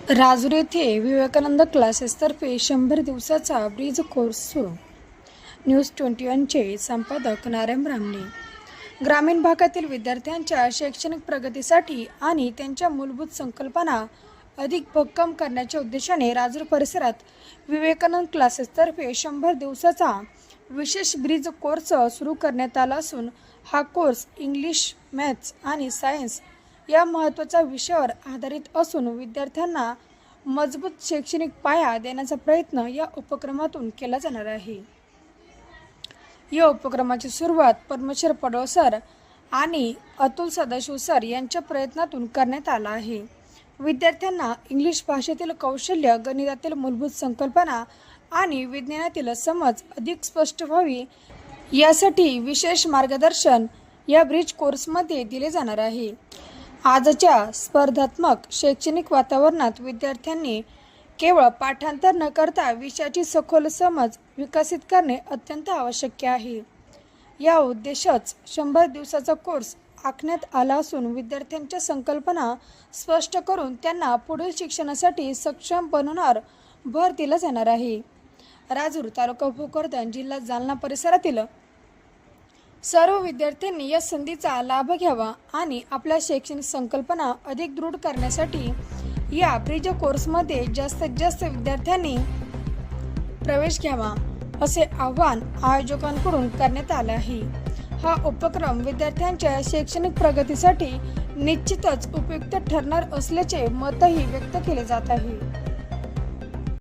राजूर येथे विवेकानंद क्लासेसतर्फे 100 दिवसाचा bridge course सुरू. न्यूज 21चे संपादक नारायण ब्राह्मणे. ग्रामीण भागातील विद्यार्थ्यांच्या शैक्षणिक प्रगतीसाठी आणि त्यांच्या मूलभूत संकल्पना अधिक भक्कम करण्याच्या उद्देशाने राजूर परिसरात विवेकानंद क्लासेसतर्फे 100 दिवसाचा विशेष ब्रिज कोर्स सुरू करण्यात आला असून हा कोर्स इंग्लिश, मॅथ्स आणि सायन्स या महत्त्वाच्या विषयावर आधारित असून विद्यार्थ्यांना मजबूत शैक्षणिक पाया देण्याचा प्रयत्न या उपक्रमातून केला जाणार आहे. या उपक्रमाची सुरुवात परमेश्वर पडवळ सर आणि अतुल सदाशिव सर यांच्या प्रयत्नातून करण्यात आला आहे. विद्यार्थ्यांना इंग्लिश भाषेतील कौशल्य, गणितातील मूलभूत संकल्पना आणि विज्ञानातील समज अधिक स्पष्ट व्हावी यासाठी विशेष मार्गदर्शन या ब्रिज कोर्समध्ये दिले जाणार आहे. आजच्या स्पर्धात्मक शैक्षणिक वातावरणात विद्यार्थ्यांनी केवळ पाठांतर न करता विषयाची सखोल समज विकसित करणे अत्यंत आवश्यक आहे. या उद्देशच 100 दिवसाचा कोर्स आखण्यात आला असून विद्यार्थ्यांच्या संकल्पना स्पष्ट करून त्यांना पुढील शिक्षणासाठी सक्षम बनवण्यावर भर दिला जाणार आहे. राजूर तालुका भोकरदन जिल्हा जालना परिसरातील सर्व विद्यार्थ्यांनी या संधीचा लाभ घ्यावा आणि आपल्या शैक्षणिक संकल्पना अधिक दृढ करण्यासाठी या ब्रिज कोर्समध्ये जास्तीत जास्त विद्यार्थ्यांनी प्रवेश घ्यावा असे आवाहन आयोजकांकडून करण्यात आले आहे. हा उपक्रम विद्यार्थ्यांच्या शैक्षणिक प्रगतीसाठी निश्चितच उपयुक्त ठरणार असल्याचे मतही व्यक्त केले जात आहे.